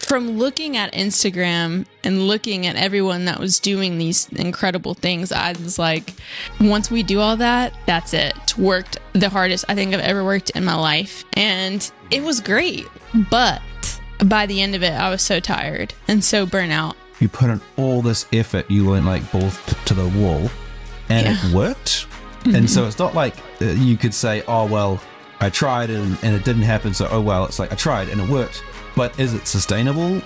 from looking at Instagram and looking at everyone that was doing these incredible things, I was like, once we do all that, that's it. Worked the hardest I think I've ever worked in my life. And it was great. But by the end of it, I was so tired and so burnt out. You put in all this effort, you went like balls to the wall, and it worked. Mm-hmm. And so it's not like you could say, oh, well, I tried and it didn't happen, so oh well. It's like I tried and it worked. But is it sustainable?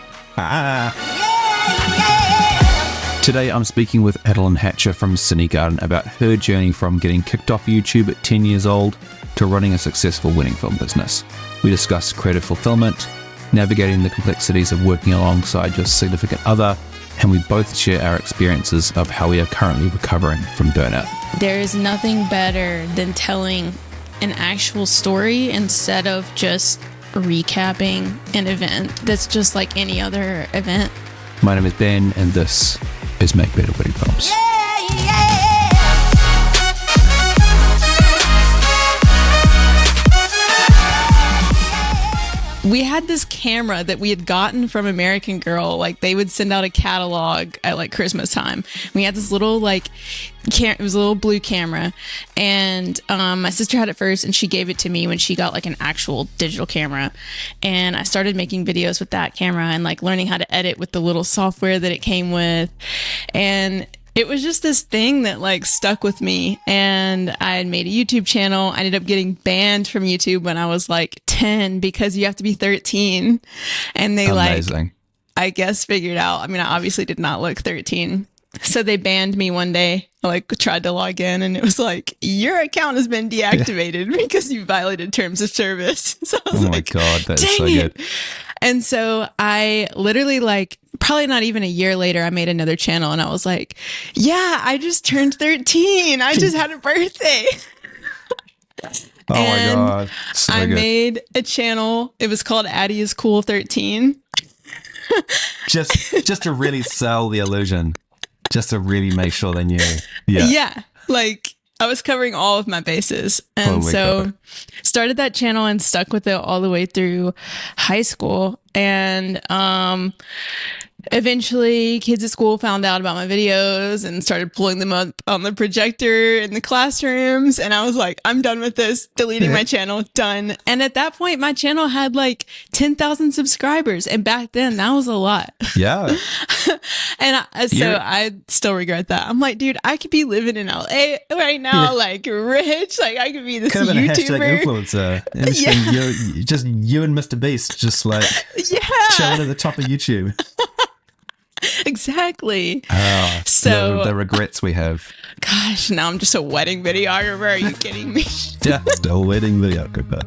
Today I'm speaking with Adalenne Hatcher from Cine Garden about her journey from getting kicked off YouTube at 10 years old to running a successful wedding film business. We discuss creative fulfillment, navigating the complexities of working alongside your significant other, and we both share our experiences of how we are currently recovering from burnout. There is nothing better than telling an actual story instead of just recapping an event that's just like any other event. My name is Ben, and this is Make Better Wedding Films. We had this camera that we had gotten from American Girl. Like, they would send out a catalog at like Christmas time. We had this little it was a little blue camera, and my sister had it first, and she gave it to me when she got like an actual digital camera. And I started making videos with that camera and like learning how to edit with the little software that it came with. And it was just this thing that like stuck with me, and I had made a YouTube channel. I ended up getting banned from YouTube when I was like 10 because you have to be 13, and they Amazing. I guess figured out. I mean, I obviously did not look 13, so they banned me one day. I like tried to log in, and it was like, your account has been deactivated because you violated terms of service. So I was oh my God, that's so good. And so I literally like, probably not even a year later, I made another channel, and I was like, yeah, I just turned 13. I just had a birthday. Oh my God. So I good. made a channel. It was called Addie is Cool 13. just to really sell the illusion. Just to really make sure they knew. Yeah. Yeah. Like, I was covering all of my bases. And so started that channel and stuck with it all the way through high school. And eventually kids at school found out about my videos and started pulling them up on the projector in the classrooms. And I was like, I'm done with this, deleting my channel, done. And at that point, my channel had like 10,000 subscribers. And back then, that was a lot. Yeah. And I still regret that. I'm like, dude, I could be living in LA right now, like rich. Like, I could be this Could have been a YouTuber. hashtag influencer. And it's been just you and Mr. Beast just like chilling at the top of YouTube. Exactly. So the regrets we have. Gosh, now I'm just a wedding videographer. Are you kidding me? Just a wedding videographer.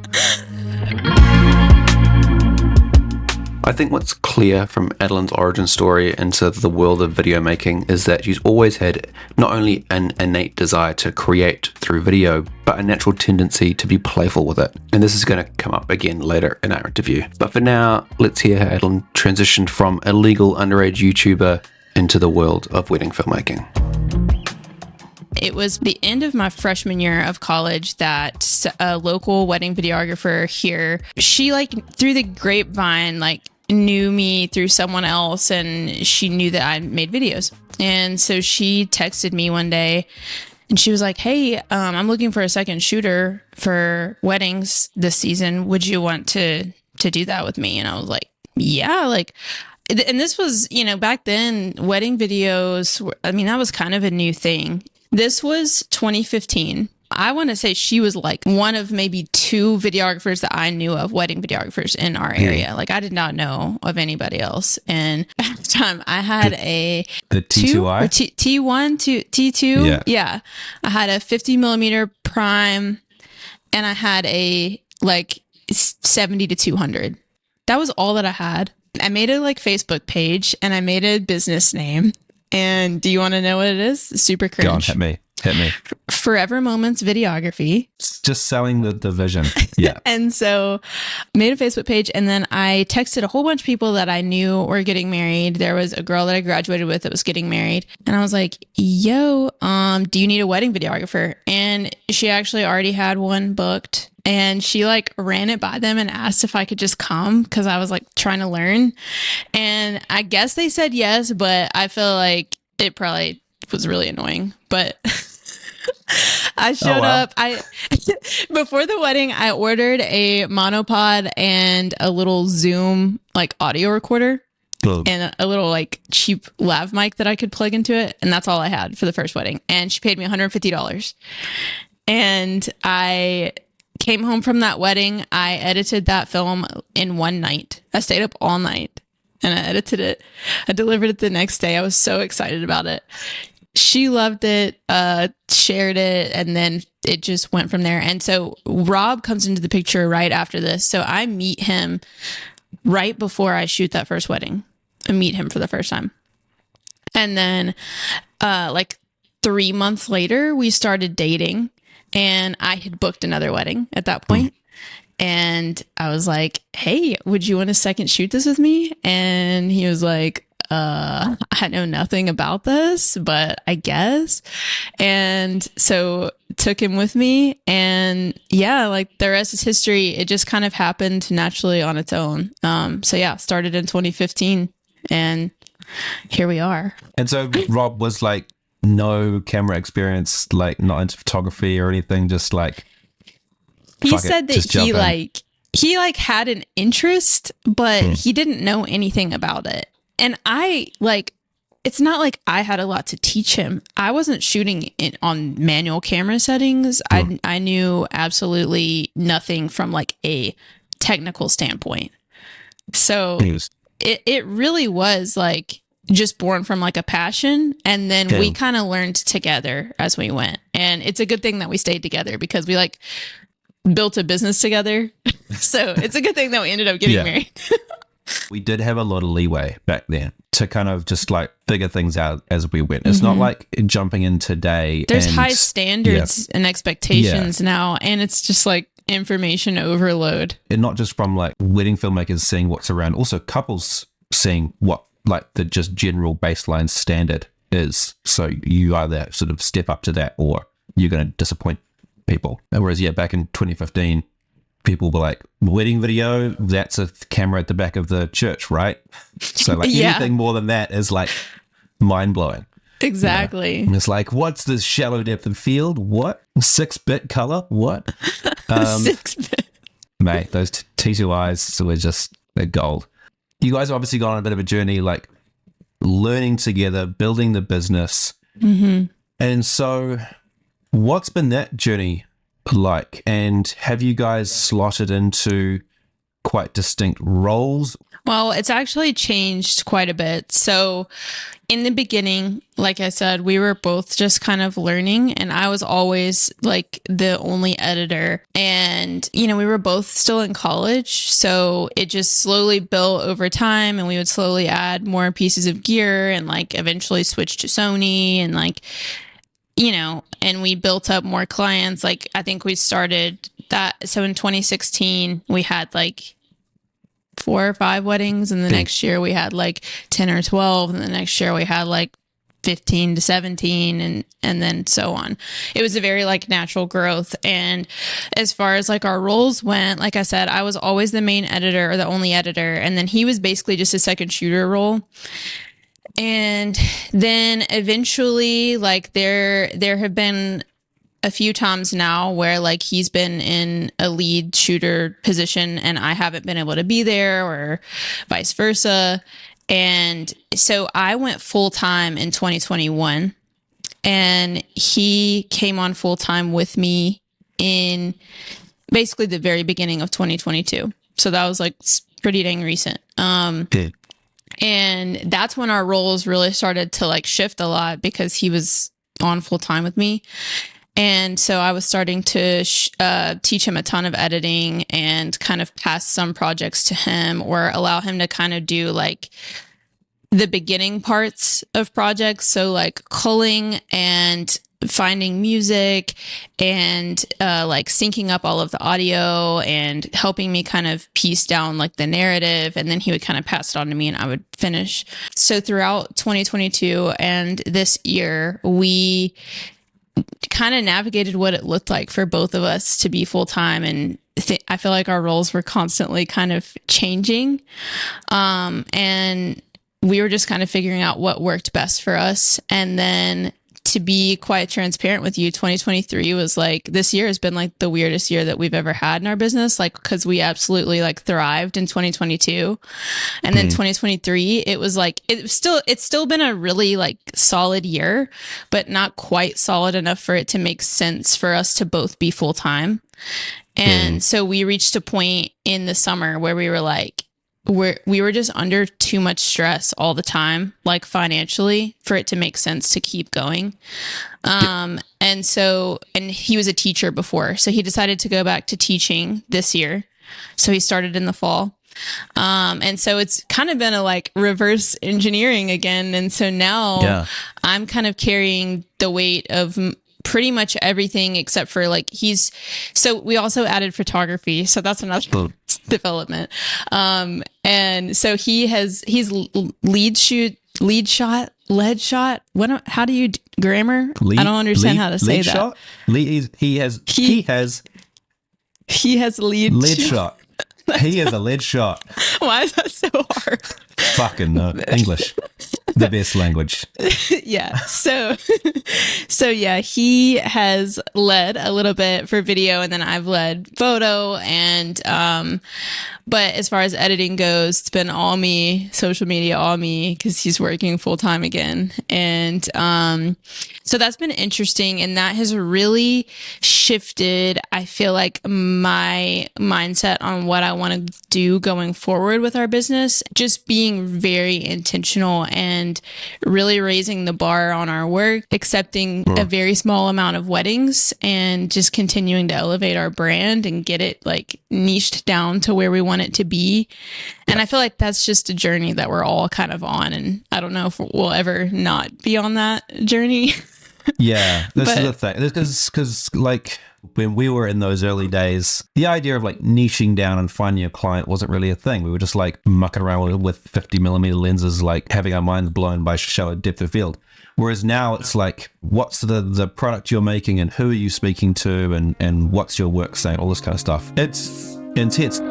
I think what's clear from Adellenne's origin story into the world of video making is that she's always had not only an innate desire to create through video, but a natural tendency to be playful with it. And this is going to come up again later in our interview. But for now, let's hear how Adalenne transitioned from a legal underage YouTuber into the world of wedding filmmaking. It was the end of my freshman year of college that a local wedding videographer here, she like through the grapevine, like knew me through someone else, and she knew that I made videos. And so she texted me one day and she was like, hey, I'm looking for a second shooter for weddings this season. Would you want to do that with me? And I was like, yeah, like, and this was, back then wedding videos, that was kind of a new thing. This was 2015. I want to say she was like one of maybe two videographers that I knew of, wedding videographers in our area. Like, I did not know of anybody else. And at the time I had the T2i? T1 to T2. Yeah. I had a 50 millimeter prime, and I had a like 70 to 200. That was all that I had. I made a like Facebook page, and I made a business name. And do you want to know what it is? Super cringe. Go on, hit me. Forever Moments Videography. Just selling the vision. Yeah. And so made a Facebook page, and then I texted a whole bunch of people that I knew were getting married. There was a girl that I graduated with that was getting married. And I was like, yo, do you need a wedding videographer? And she actually already had one booked. and she like ran it by them and asked if I could just come because I was like trying to learn. And I guess they said yes, but I feel like it probably was really annoying. But I showed up. Before the wedding, I ordered a monopod and a little Zoom like audio recorder. And a little like cheap lav mic that I could plug into it. And that's all I had for the first wedding. And she paid me $150. And I came home from that wedding. I edited that film in one night. I stayed up all night and I edited it. I delivered it the next day. I was so excited about it. She loved it, shared it, and then it just went from there. And so Rob comes into the picture right after this. So I meet him right before I shoot that first wedding. I meet him for the first time. And then like 3 months later, we started dating, and I had booked another wedding at that point. And I was like, hey, would you want to second shoot this with me? And he was like, I know nothing about this, but I guess. And so took him with me, and yeah, like the rest is history. It just kind of happened naturally on its own. So yeah, started in 2015 and here we are. And so Rob was like, no camera experience, like not into photography or anything, just like, he said that he had an interest, but he didn't know anything about it. And I like, it's not like I had a lot to teach him. I wasn't shooting it on manual camera settings. I knew absolutely nothing from like a technical standpoint. So it really was like just born from like a passion. And then we kind of learned together as we went. And it's a good thing that we stayed together because we like built a business together. So it's a good thing that we ended up getting married. We did have a lot of leeway back then to kind of just like figure things out as we went. It's not like jumping in today. There's high standards and expectations now, and it's just like information overload. And not just from like wedding filmmakers seeing what's around, also couples seeing what like the just general baseline standard is. So you either sort of step up to that or you're going to disappoint people. Whereas back in 2015, people were like, wedding video, that's a camera at the back of the church, right? So like anything more than that is like mind-blowing. Exactly. You know? It's like, what's this shallow depth of field? What? 6-bit color? What? 6-bit. Mate, those T2Is were just, they're gold. You guys have obviously gone on a bit of a journey, like learning together, building the business. And so what's been that journey like, and have you guys slotted into quite distinct roles? Well, it's actually changed quite a bit. So in the beginning, like I said, we were both just kind of learning, and I was always like the only editor, and we were both still in college, so it just slowly built over time, and we would slowly add more pieces of gear and like eventually switch to Sony, and like and we built up more clients. Like I think we started that. So in 2016, we had like 4 or 5 weddings. And the next year we had like 10 or 12. And the next year we had like 15 to 17 and then so on. It was a very like natural growth. And as far as like our roles went, like I said, I was always the main editor or the only editor. And then he was basically just a second shooter role. And then eventually, like there have been a few times now where like he's been in a lead shooter position and I haven't been able to be there, or vice versa. And so I went full time in 2021, and he came on full time with me in basically the very beginning of 2022. So that was like pretty dang recent. And that's when our roles really started to like shift a lot because he was on full time with me. And so I was starting to teach him a ton of editing and kind of pass some projects to him, or allow him to kind of do like the beginning parts of projects. So like culling and finding music and like syncing up all of the audio and helping me kind of piece down like the narrative, and then he would kind of pass it on to me and I would finish. So throughout 2022 and this year, we kind of navigated what it looked like for both of us to be full time. And I feel like our roles were constantly kind of changing. And we were just kind of figuring out what worked best for us. And then, to be quite transparent with you, 2023 was like, this year has been like the weirdest year that we've ever had in our business. Like, cause we absolutely like thrived in 2022. And then 2023, it was like, it's still been a really like solid year, but not quite solid enough for it to make sense for us to both be full time. And so we reached a point in the summer where we were like, we were just under too much stress all the time, like financially, for it to make sense to keep going. And he was a teacher before, so he decided to go back to teaching this year. So he started in the fall. And so it's kind of been a like reverse engineering again. And so now I'm kind of carrying the weight of pretty much everything except for like so we also added photography, so that's another development. And so he's lead shot. How do you grammar? I don't understand how to say that. Shot? He has lead shot. He is a lead shot. Why is that so hard? Fucking English, the best language. Yeah. So yeah, he has led a little bit for video, and then I've led photo, and but as far as editing goes, it's been all me, social media, all me, because he's working full time again. And so that's been interesting, and that has really shifted, I feel like, my mindset on what I want to do going forward with our business. Just being very intentional and really raising the bar on our work, accepting a very small amount of weddings, and just continuing to elevate our brand and get it like niched down to where we want it to be. And I feel like that's just a journey that we're all kind of on, and I don't know if we'll ever not be on that journey. Yeah, this is the thing. Because like when we were in those early days, the idea of like niching down and finding a client wasn't really a thing. We were just like mucking around with 50mm lenses, like having our minds blown by shallow depth of field. Whereas now it's like, what's the product you're making, and who are you speaking to, and what's your work saying, all this kind of stuff. It's intense.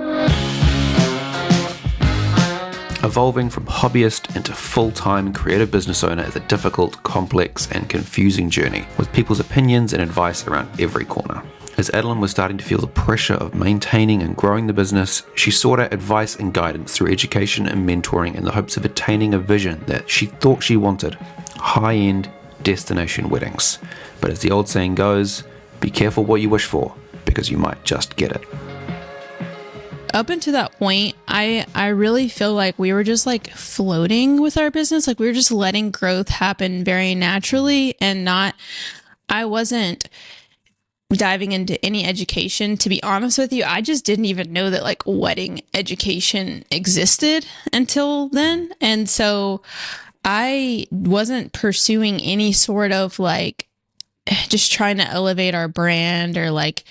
Evolving from hobbyist into full-time creative business owner is a difficult, complex, and confusing journey, with people's opinions and advice around every corner. As Adalenne was starting to feel the pressure of maintaining and growing the business, she sought out advice and guidance through education and mentoring in the hopes of attaining a vision that she thought she wanted: high-end destination weddings. But as the old saying goes, be careful what you wish for, because you might just get it. Up until that point, I really feel like we were just like floating with our business. Like we were just letting growth happen very naturally, and I wasn't diving into any education. To be honest with you, I just didn't even know that like wedding education existed until then. And so I wasn't pursuing any sort of like just trying to elevate our brand, or like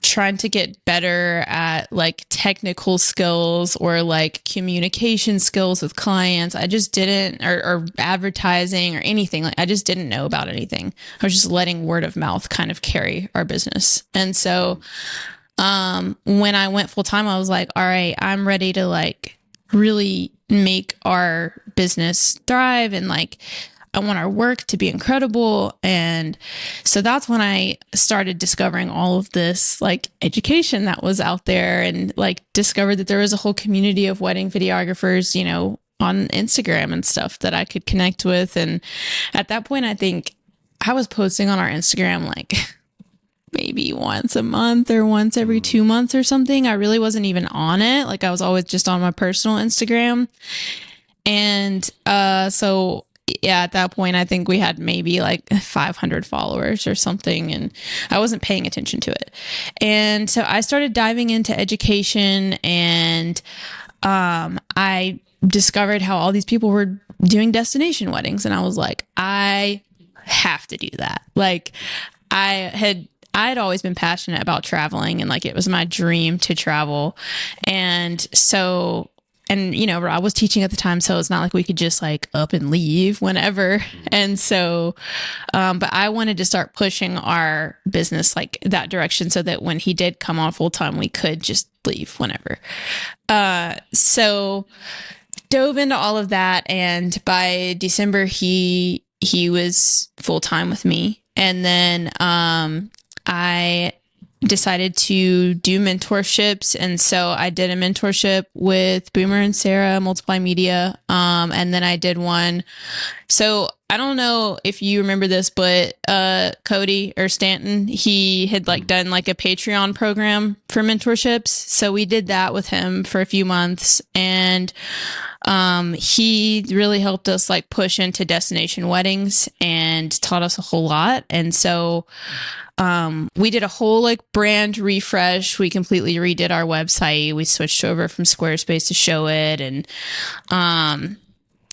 trying to get better at like technical skills or like communication skills with clients. I just didn't, or advertising or anything. Like I just didn't know about anything. I was just letting word of mouth kind of carry our business. And so when I went full time, I was like, all right, I'm ready to like really make our business thrive, and like I want our work to be incredible. And so that's when I started discovering all of this like education that was out there, and like discovered that there was a whole community of wedding videographers, you know, on Instagram and stuff that I could connect with. And at that point, I think I was posting on our Instagram like maybe once a month or once every 2 months or something. I really wasn't even on it. Like I was always just on my personal Instagram. And so yeah, at that point, I think we had maybe like 500 followers or something, and I wasn't paying attention to it. And so I started diving into education, and I discovered how all these people were doing destination weddings, and I was like, I have to do that. Like I'd always been passionate about traveling, and like it was my dream to travel. And and I was teaching at the time, so it's not like we could just like up and leave whenever. And so, but I wanted to start pushing our business like that direction so that when he did come on full time, we could just leave whenever. So dove into all of that. And by December, he was full time with me. And then, I decided to do mentorships. And so I did a mentorship with Boomer and Sarah, Multiply Media. And then I did one. So I don't know if you remember this, but Cody or Stanton, he had like done like a Patreon program for mentorships. So we did that with him for a few months. And he really helped us like push into destination weddings and taught us a whole lot. And so we did a whole like brand refresh. We completely redid our website. We switched over from Squarespace to Showit and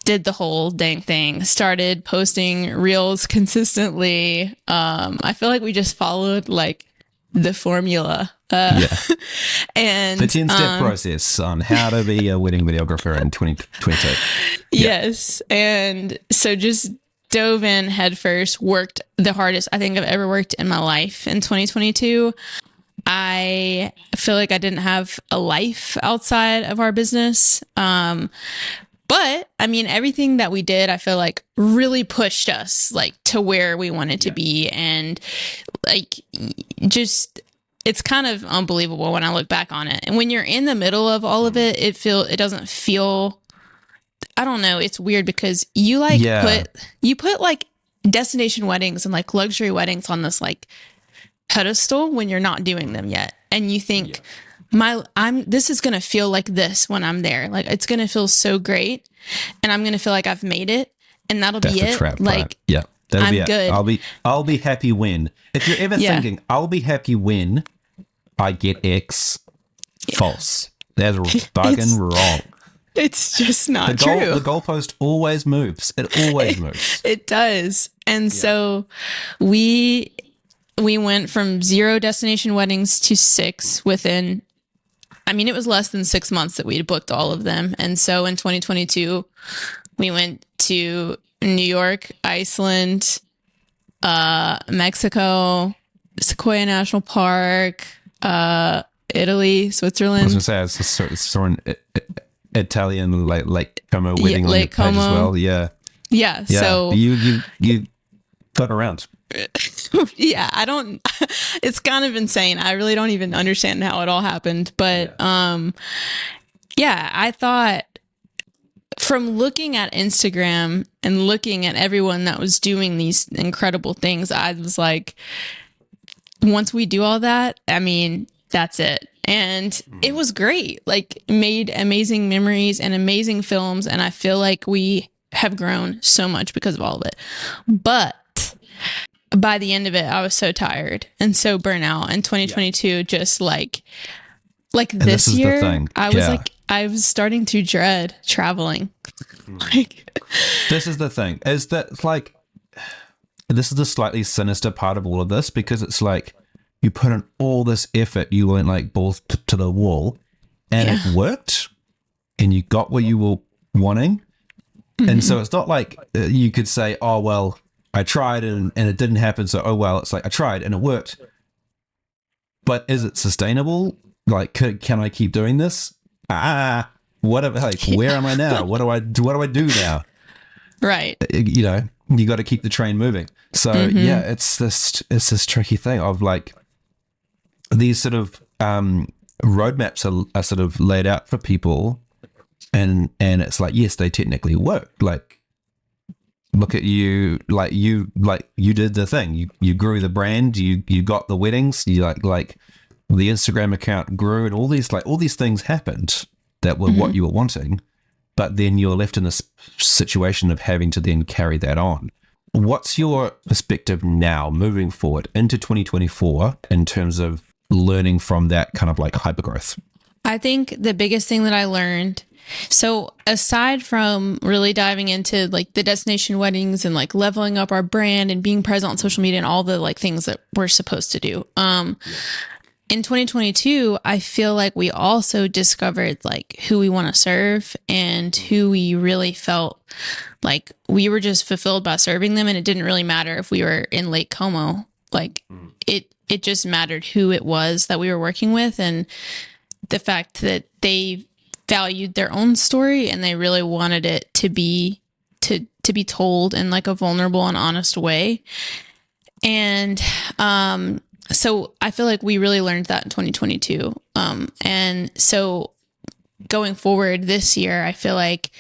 did the whole dang thing. Started posting reels consistently. I feel like we just followed like the formula. And the 10-step process on how to be a wedding videographer in 2022. Yes. And so just dove in head first, worked the hardest I think I've ever worked in my life in 2022. I feel like I didn't have a life outside of our business. But I mean, everything that we did, I feel like really pushed us like to where we wanted to be. And like, just, it's kind of unbelievable when I look back on it. And when you're in the middle of all of it, it doesn't feel, I don't know. It's weird because you like put like destination weddings and like luxury weddings on this like pedestal when you're not doing them yet. And you think this is going to feel like this when I'm there. Like it's going to feel so great and I'm going to feel like I've made it and that'll be it. Trap, like, right? Yeah, that'll I'm be it. good. I'll be happy when, if you're ever thinking I'll be happy when I get X, false. That's bugging wrong. It's just not true. The goalpost always moves. It always moves. It does. And so we went from 0 destination weddings to 6 within, I mean, it was less than 6 months that we'd booked all of them. And so in 2022, we went to New York, Iceland, Mexico, Sequoia National Park, Italy, Switzerland. I was going to say, it's sort of Italian Lake Como wedding on your page as well. Yeah. So you got around. Yeah, it's kind of insane. I really don't even understand how it all happened. But I thought from looking at Instagram and looking at everyone that was doing these incredible things, I was like, once we do all that, I mean, that's it. And it was great, like made amazing memories and amazing films. And I feel like we have grown so much because of all of it. But by the end of it, I was so tired and so burnt out. And 2022, just like this year, I was starting to dread traveling. This is the thing, is that like, this is the slightly sinister part of all of this, because it's like, you put in all this effort, you went like balls to the wall, and it worked, and you got what you were wanting. And so it's not like you could say, oh, well, I tried and it didn't happen. So, oh, well, it's like I tried and it worked. But is it sustainable? Like, can I keep doing this? Whatever. Like, where am I now? What do I do now? Right. You know, you got to keep the train moving. So it's this tricky thing of like, these sort of roadmaps are sort of laid out for people, and it's like, yes, they technically work. Like, look at you, you did the thing. You grew the brand. You got the weddings. You like the Instagram account grew, and all these things happened that were what you were wanting. But then you're left in this situation of having to then carry that on. What's your perspective now, moving forward into 2024, in terms of learning from that kind of like hypergrowth? I think the biggest thing that I learned, so aside from really diving into like the destination weddings and like leveling up our brand and being present on social media and all the like things that we're supposed to do, in 2022, I feel like we also discovered like who we want to serve and who we really felt like we were just fulfilled by serving them. And it didn't really matter if we were in Lake Como. Like it just mattered who it was that we were working with, and the fact that they valued their own story and they really wanted it to be told in like a vulnerable and honest way. And so I feel like we really learned that in 2022. And so going forward this year, I feel like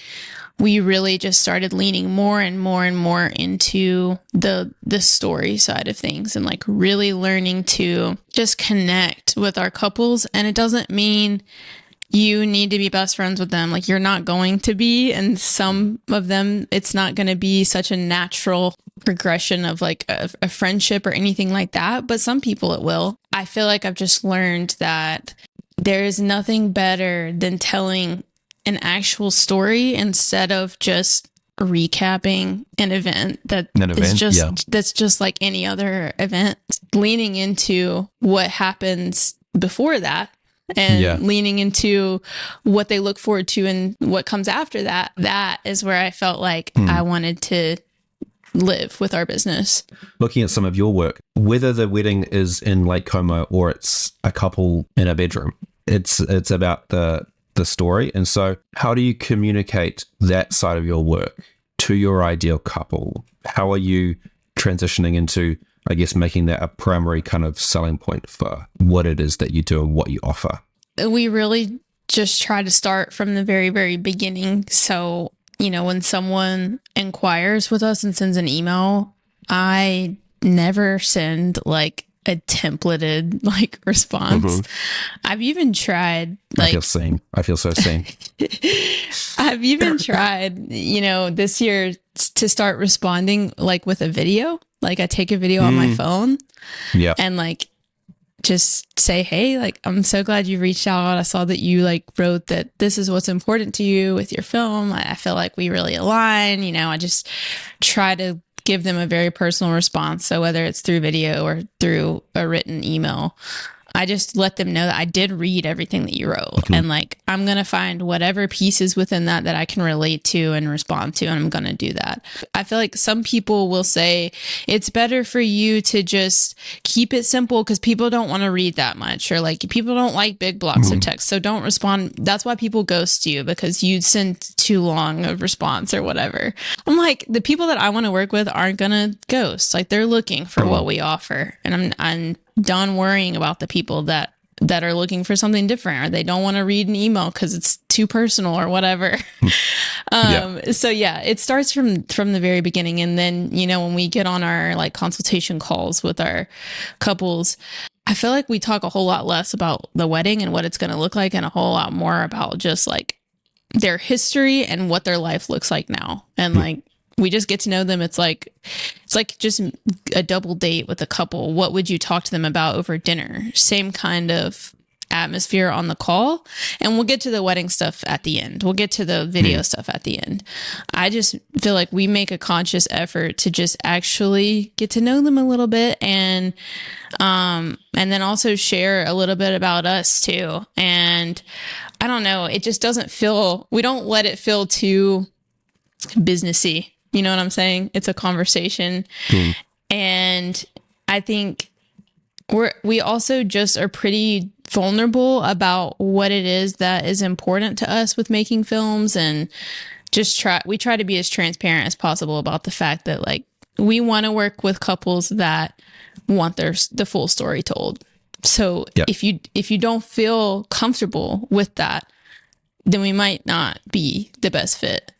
we really just started leaning more and more and more into the story side of things, and like really learning to just connect with our couples. And it doesn't mean you need to be best friends with them. Like, you're not going to be, and some of them, it's not going to be such a natural progression of like a friendship or anything like that. But some people it will. I feel like I've just learned that there is nothing better than telling an actual story instead of just recapping an event that's just like any other event. Leaning into what happens before that, and leaning into what they look forward to and what comes after that. That is where I felt like I wanted to live with our business. Looking at some of your work, whether the wedding is in Lake Como or it's a couple in a bedroom, it's about the story. And so how do you communicate that side of your work to your ideal couple? How are you transitioning into, I guess, making that a primary kind of selling point for what it is that you do and what you offer? We really just try to start from the very, very beginning. So, when someone inquires with us and sends an email, I never send like a templated like response. I've even tried like I feel so seen. I've even tried, this year to start responding like with a video. Like, I take a video on my phone and like just say, hey, like, I'm so glad you reached out. I saw that you like wrote that this is what's important to you with your film. I feel like we really align. I just try to give them a very personal response. So whether it's through video or through a written email, I just let them know that I did read everything that you wrote. And like, I'm going to find whatever pieces within that I can relate to and respond to. And I'm going to do that. I feel like some people will say it's better for you to just keep it simple because people don't want to read that much, or like people don't like big blocks of text. So don't respond. That's why people ghost you, because you send too long of response or whatever. I'm like, the people that I want to work with aren't going to ghost. Like, they're looking for what we offer. And I'm done worrying about the people that are looking for something different, or they don't want to read an email because it's too personal or whatever. So it starts from the very beginning. And then, when we get on our like consultation calls with our couples, I feel like we talk a whole lot less about the wedding and what it's going to look like, and a whole lot more about just like their history and what their life looks like now. And like, we just get to know them. It's like just a double date with a couple. What would you talk to them about over dinner? Same kind of atmosphere on the call. And we'll get to the wedding stuff at the end. We'll get to the video stuff at the end. I just feel like we make a conscious effort to just actually get to know them a little bit, and then also share a little bit about us too. And I don't know, it just doesn't feel, we don't let it feel too businessy. You know what I'm saying? It's a conversation. And I think we also just are pretty vulnerable about what it is that is important to us with making films, and we try to be as transparent as possible about the fact that like we want to work with couples that want the full story told. So if you don't feel comfortable with that, then we might not be the best fit.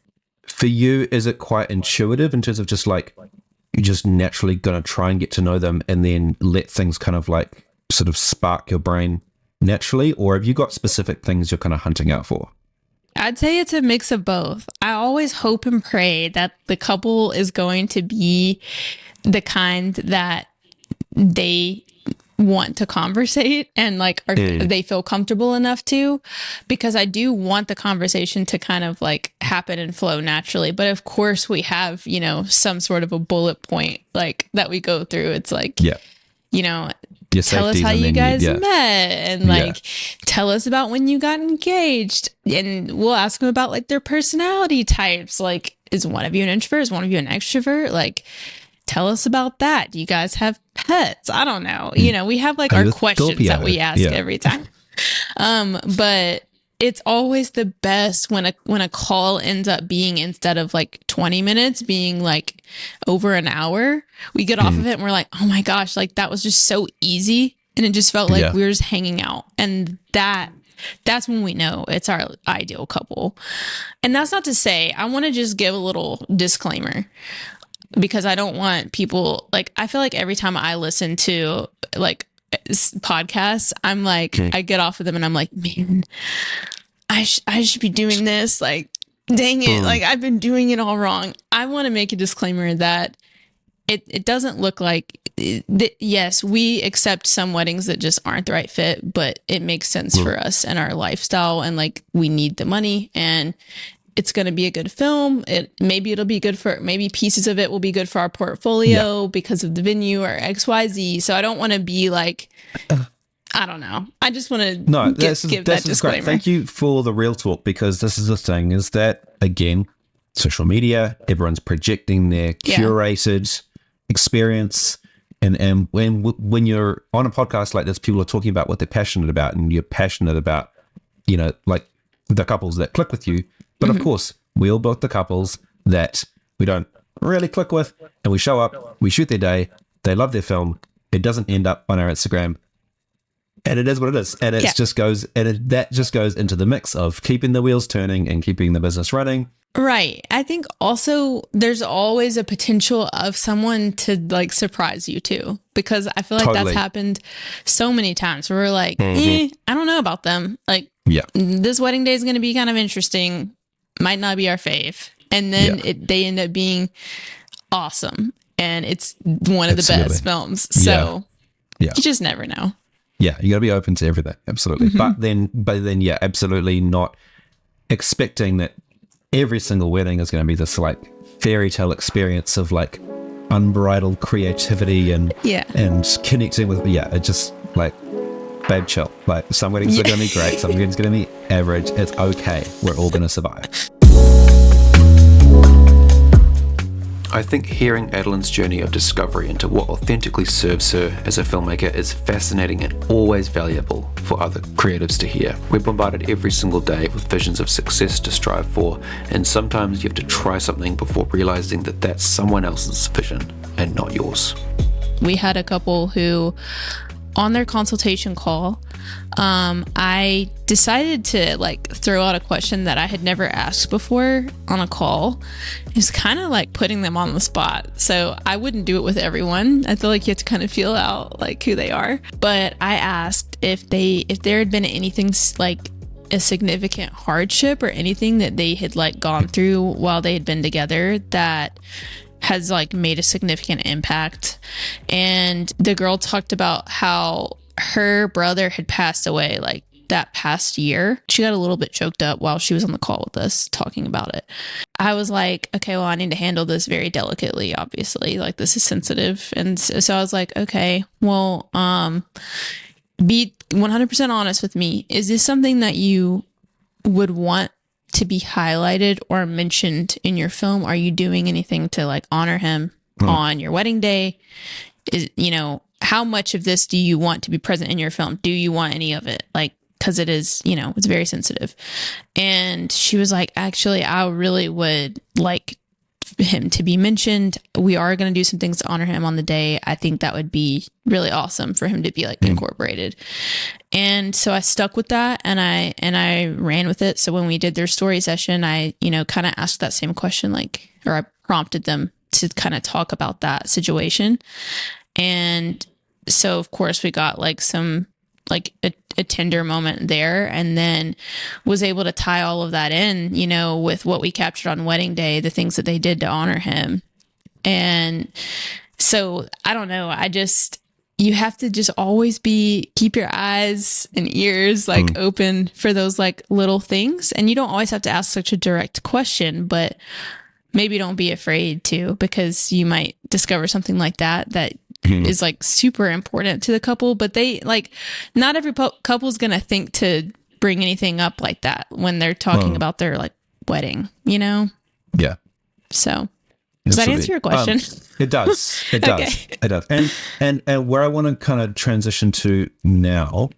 For you, is it quite intuitive in terms of just like, you're just naturally going to try and get to know them and then let things kind of like sort of spark your brain naturally? Or have you got specific things you're kind of hunting out for? I'd say it's a mix of both. I always hope and pray that the couple is going to be the kind that they want to conversate and like they feel comfortable enough to, because I do want the conversation to kind of like happen and flow naturally. But of course we have, some sort of a bullet point like that we go through. It's like, your tell us safeties, how and you then guys yeah. met, and like tell us about when you got engaged, and we'll ask them about like their personality types. Like, is one of you an introvert? Is one of you an extrovert? Like, tell us about that. Do you guys have pets? I don't know. You know, we have like Are our you a questions that we Scorpio? ask Yeah. every time. But it's always the best when a call ends up being, instead of like 20 minutes, being like over an hour. We get off of it and we're like, oh my gosh, like that was just so easy. And it just felt like Yeah. we were just hanging out. And that's when we know it's our ideal couple. And that's not to say, I want to just give a little disclaimer, because I don't want people, like, I feel like every time I listen to like podcasts, I'm like, I get off of them and I'm like, man, I should be doing this. Like, dang it. Like, I've been doing it all wrong. I want to make a disclaimer that it doesn't look like, yes, we accept some weddings that just aren't the right fit, but it makes sense for us and our lifestyle. And like, we need the money, and it's going to be a good film. Maybe it'll be good for, maybe pieces of it will be good for our portfolio because of the venue or XYZ. So I don't want to be like, I don't know. I just want to give that disclaimer. Great. Thank you for the real talk, because this is the thing, is that, again, social media, everyone's projecting their curated experience. And when you're on a podcast like this, people are talking about what they're passionate about, and you're passionate about, you know, like the couples that click with you. But of course, we all book the couples that we don't really click with, and we show up, we shoot their day, they love their film, it doesn't end up on our Instagram. And it is what it is. And it just goes, that just goes into the mix of keeping the wheels turning and keeping the business running. Right. I think also there's always a potential of someone to like surprise you too, because I feel like that's happened so many times where we're like, I don't know about them. Like, this wedding day is going to be kind of interesting. Might not be our fave. And then they end up being awesome. And it's one of the best films. So you just never know. Yeah, you got to be open to everything. Absolutely. But then, yeah, absolutely not expecting that every single wedding is going to be this like fairy tale experience of like unbridled creativity and connecting with, it just like, babe, chill. Like, some weddings are going to be great, some weddings are going to be average. It's okay. We're all going to survive. I think hearing Adelenne's journey of discovery into what authentically serves her as a filmmaker is fascinating and always valuable for other creatives to hear. We're bombarded every single day with visions of success to strive for, and sometimes you have to try something before realizing that that's someone else's vision and not yours. We had a couple who, on their consultation call, I decided to like throw out a question that I had never asked before on a call. It was kind of like putting them on the spot. So I wouldn't do it with everyone. I feel like you have to kind of feel out like who they are. But I asked if there had been anything like a significant hardship or anything that they had like gone through while they had been together that has like made a significant impact. And the girl talked about how her brother had passed away like that past year. She got a little bit choked up while she was on the call with us talking about it. I was like, okay, well, I need to handle this very delicately, obviously. Like, this is sensitive. And so I was like, okay, well, be 100% honest with me. Is this something that you would want to be highlighted or mentioned in your film? Are you doing anything to like honor him on your wedding day? How much of this do you want to be present in your film? Do you want any of it? Like, because it is, it's very sensitive. And she was like, actually, I really would like him to be mentioned. We are going to do some things to honor him on the day. I think that would be really awesome for him to be like incorporated. And so I stuck with that, and I ran with it. So when we did their story session, I, kind of asked that same question, or I prompted them to kind of talk about that situation. And so of course we got like some, like a tender moment there, and then was able to tie all of that in, with what we captured on wedding day, the things that they did to honor him. And so I don't know, you have to just always keep your eyes and ears like open for those like little things. And you don't always have to ask such a direct question, but maybe don't be afraid to, because you might discover something like that is like super important to the couple, but they like, not every couple's going to think to bring anything up like that when they're talking about their like wedding, you know? Yeah. So does that answer your question? It does. It does. Okay. It does. And where I want to kind of transition to now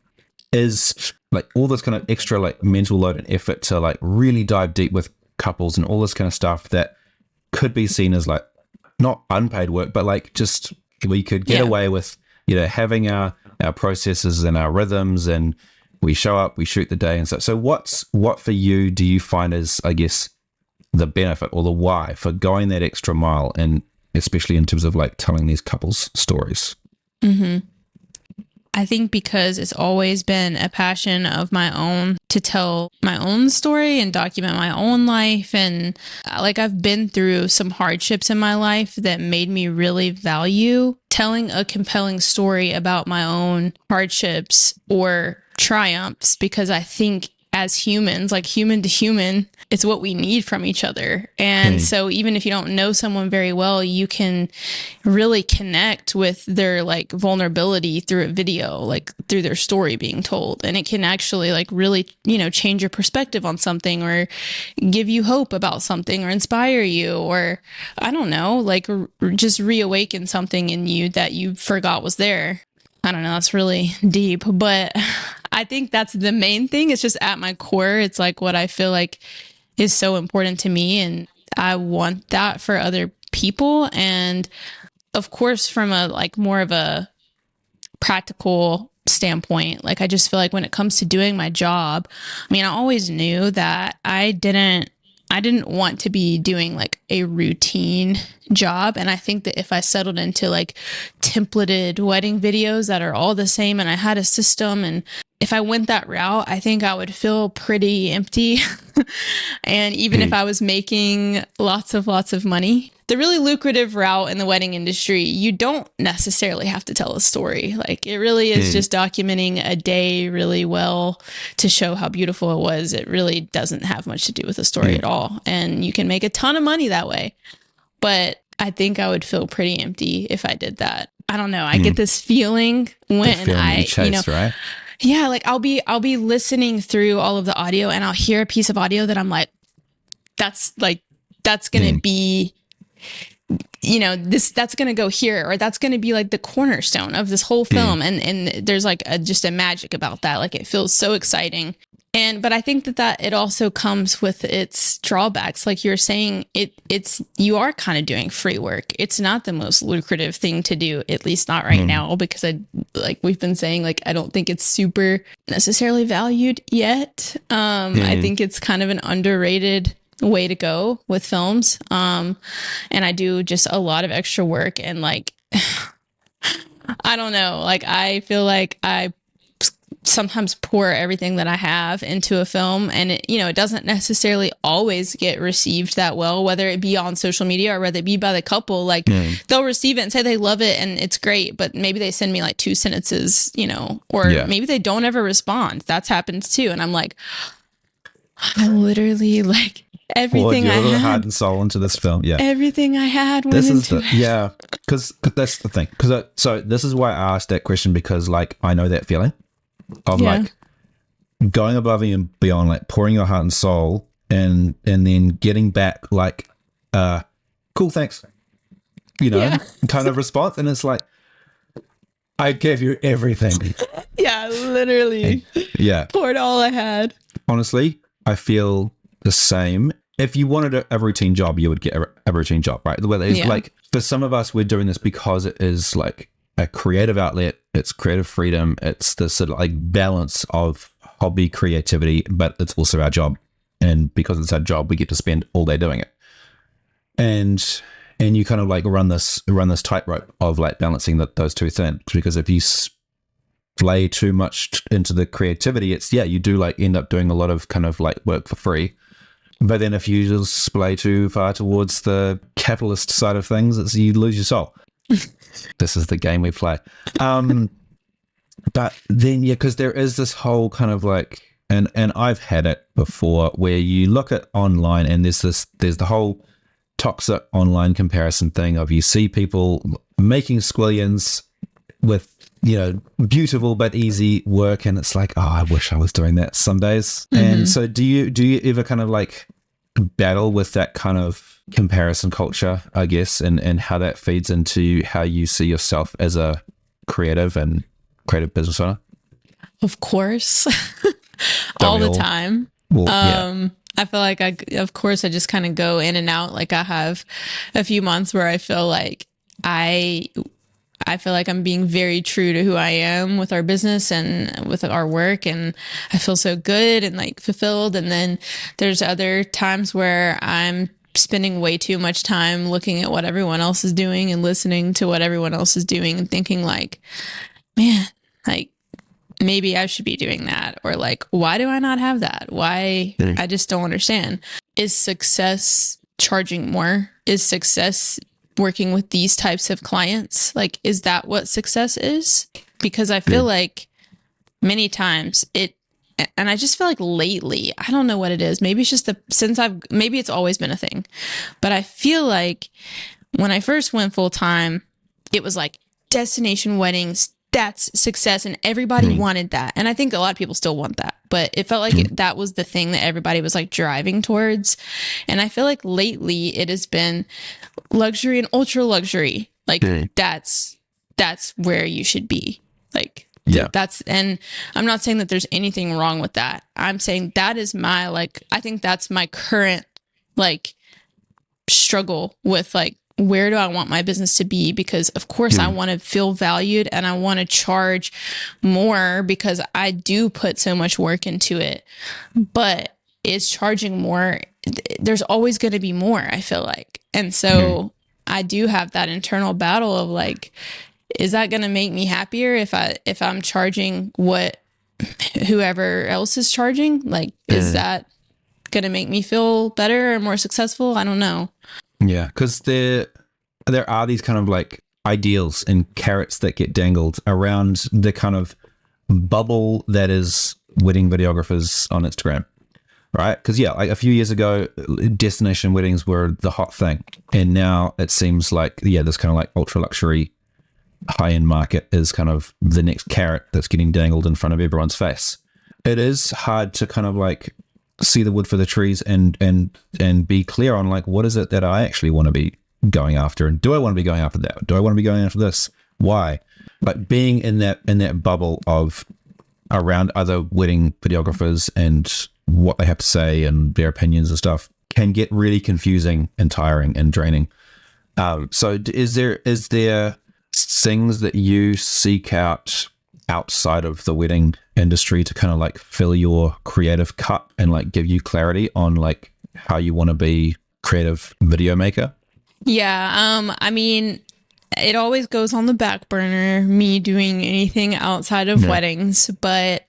is like all this kind of extra like mental load and effort to like really dive deep with couples and all this kind of stuff that could be seen as like not unpaid work, but like just we could get away with, you know, having our processes and our rhythms, and we show up, we shoot the day and stuff. So what for you do you find is, I guess, the benefit or the why for going that extra mile, and especially in terms of like telling these couples stories? I think because it's always been a passion of my own to tell my own story and document my own life. And like I've been through some hardships in my life that made me really value telling a compelling story about my own hardships or triumphs, because I think as humans, like human to human, it's what we need from each other. And so even if you don't know someone very well, you can really connect with their like vulnerability through a video, like through their story being told. And it can actually like really, you know, change your perspective on something, or give you hope about something, or inspire you, or I don't know, like just reawaken something in you that you forgot was there. I don't know, that's really deep, but I think that's the main thing. It's just at my core, it's like what I feel like is so important to me, and I want that for other people. And of course, from a like more of a practical standpoint, like I just feel like when it comes to doing my job, I mean, I always knew that I didn't want to be doing like a routine job. And I think that if I settled into like templated wedding videos that are all the same, and I had a system, and if I went that route, I think I would feel pretty empty. And even if I was making lots of money, the really lucrative route in the wedding industry, you don't necessarily have to tell a story. Like it really is just documenting a day really well to show how beautiful it was. It really doesn't have much to do with a story at all. And you can make a ton of money that way. But I think I would feel pretty empty if I did that. I don't know. I get this feeling when I, chase, you know, right? Yeah, like I'll be listening through all of the audio, and I'll hear a piece of audio that I'm like, that's going to be, you know, that's going to go here, or that's going to be like the cornerstone of this whole film. And there's like just a magic about that. Like it feels so exciting. But I think that it also comes with its drawbacks. Like you're saying, you are kind of doing free work. It's not the most lucrative thing to do, at least not right now, because we've been saying, like, I don't think it's super necessarily valued yet. I think it's kind of an underrated way to go with films. And I do just a lot of extra work, and like, I don't know, like I feel like I sometimes pour everything that I have into a film, and it doesn't necessarily always get received that well, whether it be on social media or whether it be by the couple. Like they'll receive it and say they love it and it's great, but maybe they send me like 2 sentences, or maybe they don't ever respond. That's happened too. And I'm like, I literally like everything I had, heart and soul into this film. Yeah, everything I had went into it. Because that's the thing. So this is why I asked that question, because like I know that feeling of like going above and beyond, like pouring your heart and soul, and then getting back like cool, thanks, kind of response. And it's like, I gave you everything. Literally. Poured all I had. Honestly, I feel the same. If you wanted a routine job, you would get a routine job, right? Like for some of us, we're doing this because it is like a creative outlet. It's creative freedom. It's the sort of like balance of hobby, creativity, but it's also our job. And because it's our job, we get to spend all day doing it. And you kind of like run this tightrope of like balancing those two things. Because if you play too much into the creativity, you do like end up doing a lot of kind of like work for free. But then if you just splay too far towards the capitalist side of things, you lose your soul. This is the game we play. But then, because there is this whole kind of like, and I've had it before, where you look at online and there's the whole toxic online comparison thing of you see people making squillions with, you know, beautiful but easy work, and it's like, oh, I wish I was doing that some days. And so do you ever kind of like battle with that kind of comparison culture, I guess, and how that feeds into how you see yourself as a creative and creative business owner? Of course. All the time. Well, yeah. I feel like of course I just kind of go in and out. Like I have a few months where I feel like I feel like I'm being very true to who I am with our business and with our work, and I feel so good and like fulfilled. And then there's other times where I'm spending way too much time looking at what everyone else is doing and listening to what everyone else is doing and thinking like, man, like maybe I should be doing that, or like, why do I not have that? Why? I just don't understand. Is success charging more? Is success working with these types of clients? Like, is that what success is? Because I feel like many times and I just feel like lately, I don't know what it is. Maybe it's just maybe it's always been a thing, but I feel like when I first went full time, it was like destination weddings, that's success, and everybody wanted that. And I think a lot of people still want that, but it felt like that was the thing that everybody was like driving towards. And I feel like lately it has been luxury and ultra luxury. Like that's where you should be. Like and I'm not saying that there's anything wrong with that. I'm saying that is my, like, I think that's my current like struggle with like, where do I want my business to be? Because of course I want to feel valued and I want to charge more because I do put so much work into it. But is charging more, there's always going to be more, I feel like. And so I do have that internal battle of like, is that going to make me happier if I'm charging what whoever else is charging? Like, is that going to make me feel better or more successful? I don't know. Yeah, because there are these kind of like ideals and carrots that get dangled around the kind of bubble that is wedding videographers on Instagram, right? Because like a few years ago, destination weddings were the hot thing, and now it seems like this kind of like ultra luxury high-end market is kind of the next carrot that's getting dangled in front of everyone's face. It is hard to kind of like see the wood for the trees and be clear on like, what is it that I actually want to be going after, and do I want to be going after that? Do I want to be going after this? Why? But being in that bubble of around other wedding videographers and what they have to say and their opinions and stuff can get really confusing and tiring and draining. So is there things that you seek out outside of the wedding industry to kind of like fill your creative cup and like give you clarity on like how you want to be creative video maker? Yeah. I mean, it always goes on the back burner, me doing anything outside of weddings, but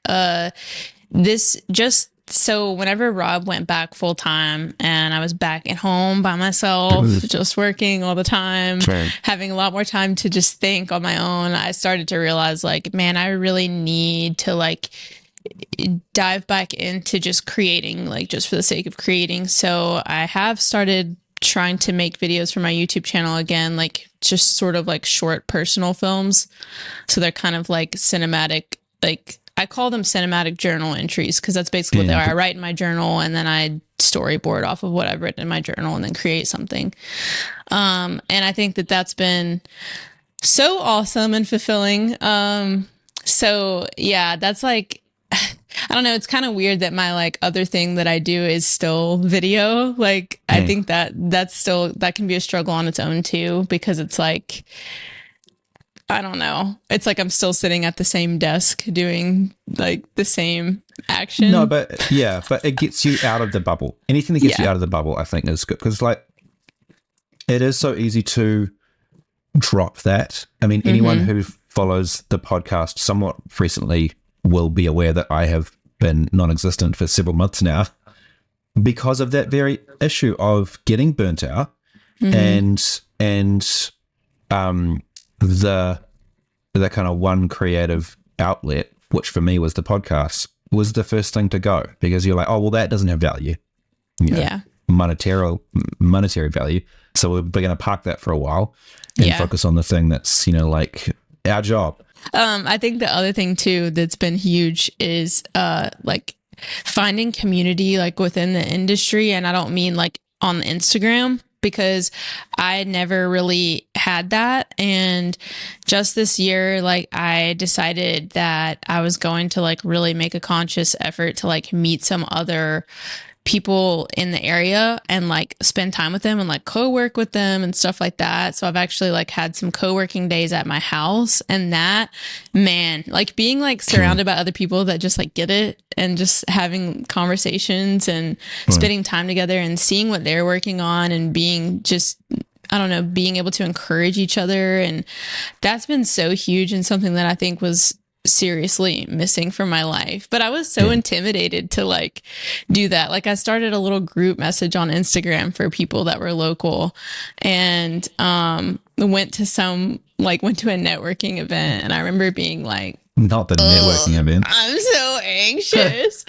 so whenever Rob went back full time and I was back at home by myself, just working all the time, having a lot more time to just think on my own, I started to realize like, man, I really need to like dive back into just creating, like just for the sake of creating. So I have started trying to make videos for my YouTube channel again, like just sort of like short personal films. So they're kind of like cinematic, like I call them cinematic journal entries because that's basically what they are. I write in my journal and then I storyboard off of what I've written in my journal and then create something. And I think that that's been so awesome and fulfilling. So yeah, that's like, I don't know. It's kind of weird that my like other thing that I do is still video. Like, I think that can be a struggle on its own too, because it's like, I don't know. It's like I'm still sitting at the same desk doing like the same action. No, but it gets you out of the bubble. Anything that gets you out of the bubble, I think, is good, because like it is so easy to drop that. I mean, anyone who follows the podcast somewhat recently will be aware that I have been non-existent for several months now because of that very issue of getting burnt out and the kind of one creative outlet, which for me was the podcast, was the first thing to go, because you're like, oh, well, that doesn't have value. Yeah. monetary value. So we're going to park that for a while and focus on the thing that's, like our job. I think the other thing too that's been huge is like finding community like within the industry, and I don't mean like on Instagram, because I never really had that. And just this year, like I decided that I was going to like really make a conscious effort to like meet some other people in the area and like spend time with them and like co-work with them and stuff like that. So I've actually like had some co-working days at my house, and that, man, like being like surrounded by other people that just like get it and just having conversations and spending time together and seeing what they're working on and being just, I don't know, being able to encourage each other. And that's been so huge and something that I think was seriously missing from my life. But I was so intimidated to like do that. Like I started a little group message on Instagram for people that were local, and went to a networking event, and I remember being like, not the networking event. I'm so anxious.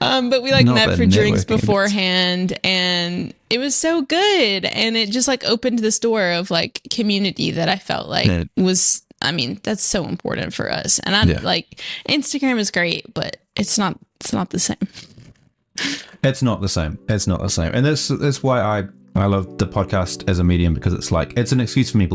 But we like met for drinks beforehand, and it was so good, and it just like opened this door of like community that I felt like was, I mean, that's so important for us. And I like Instagram is great, but it's not the same. It's not the same. It's not the same. And that's why I love the podcast as a medium, because it's like, it's an excuse for me,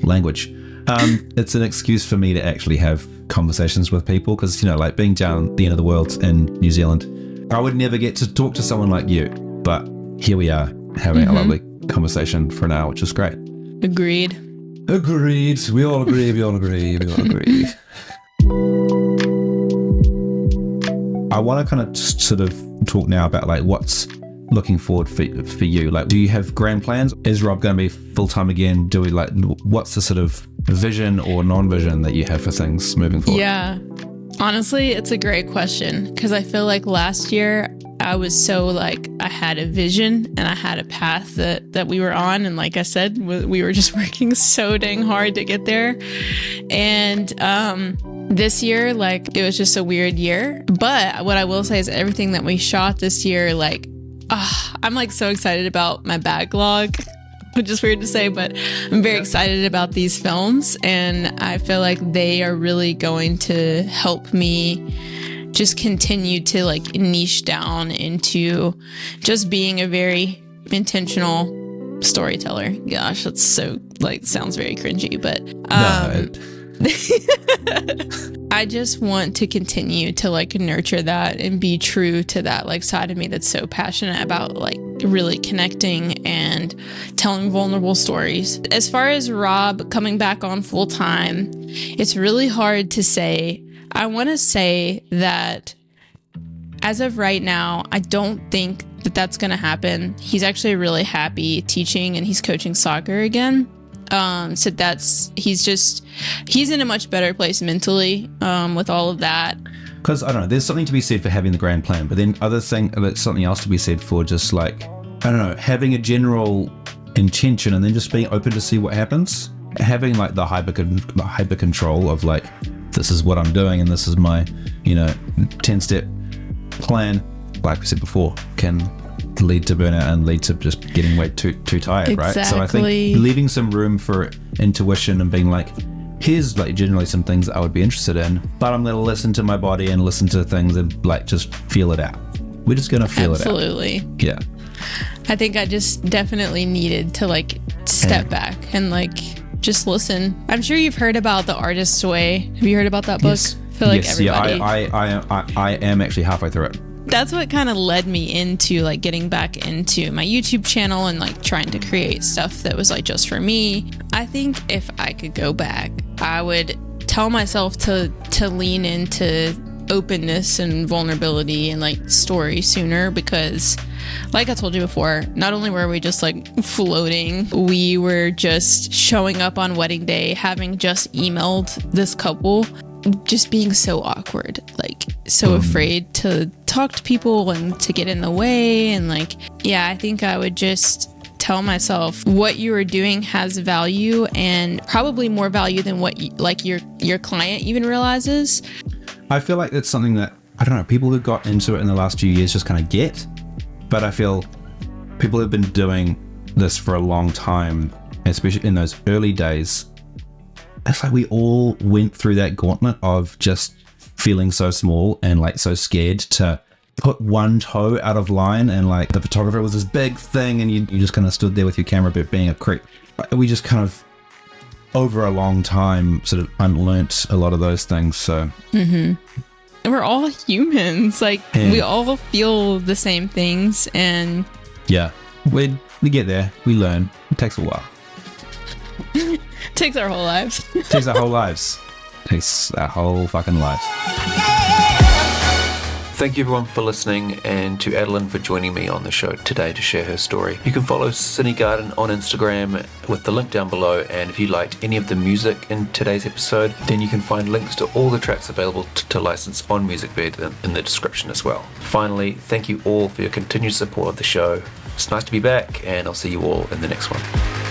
language. It's an excuse for me to actually have conversations with people, because, like being down the end of the world in New Zealand, I would never get to talk to someone like you. But here we are having a lovely conversation for an hour, which is great. Agreed. We all agree. I want to kind of sort of talk now about like what's looking forward for you. Like, do you have grand plans? Is Rob going to be full-time again? Do we like, what's the sort of vision or non-vision that you have for things moving forward? Yeah, honestly, it's a great question, because I feel like last year I was so like, I had a vision and I had a path that we were on. And like I said, we were just working so dang hard to get there. And this year, like, it was just a weird year. But what I will say is everything that we shot this year, like, I'm like so excited about my backlog, which is weird to say, but I'm very excited about these films. And I feel like they are really going to help me just continue to like niche down into just being a very intentional storyteller. Gosh, that's so like, sounds very cringy, but I just want to continue to like nurture that and be true to that like side of me that's so passionate about like really connecting and telling vulnerable stories. As far as Rob coming back on full time, it's really hard to say. I want to say that as of right now, I don't think that that's going to happen. He's actually really happy teaching, and he's coaching soccer again. So he's in a much better place mentally with all of that. Because I don't know, there's something to be said for having the grand plan, but then there's something else to be said for just like, I don't know, having a general intention and then just being open to see what happens. Having like the hyper control of like, this is what I'm doing and this is my 10-step plan, like we said before, can lead to burnout and lead to just getting way too tired. Exactly. Right? So I think leaving some room for intuition and being like, here's like generally some things that I would be interested in, but I'm going to listen to my body and listen to things and like just feel it out. We're just going to feel it out. Absolutely. Yeah. I think I just definitely needed to like step back and like just listen. I'm sure you've heard about The Artist's Way. Have you heard about that book? Yes. I feel like everybody. Yeah, I am actually halfway through it. That's what kind of led me into like getting back into my YouTube channel and like trying to create stuff that was like just for me. I think if I could go back, I would tell myself to lean into openness and vulnerability and like story sooner, because like I told you before, not only were we just like floating, we were just showing up on wedding day, having just emailed this couple, just being so awkward, like so afraid to talk to people and to get in the way. And like, yeah, I think I would just tell myself what you are doing has value, and probably more value than what your client even realizes. I feel like it's something that, I don't know, people who got into it in the last few years just kind of get. But I feel people have been doing this for a long time, especially in those early days. It's like we all went through that gauntlet of just feeling so small and like so scared to put one toe out of line, and like the photographer was this big thing and you just kind of stood there with your camera but being a creep. We just kind of over a long time sort of unlearnt a lot of those things. So And we're all humans, like Yeah. we all feel the same things, and yeah, we get there, we learn. It takes a while. it takes our whole lives. It takes our whole lives. It takes our whole fucking lives. Thank you everyone for listening, and to Adalenne for joining me on the show today to share her story. You can follow Cine Garden on Instagram with the link down below, and if you liked any of the music in today's episode, then you can find links to all the tracks available to license on Musicbed in the description as well. Finally, thank you all for your continued support of the show. It's nice to be back, and I'll see you all in the next one.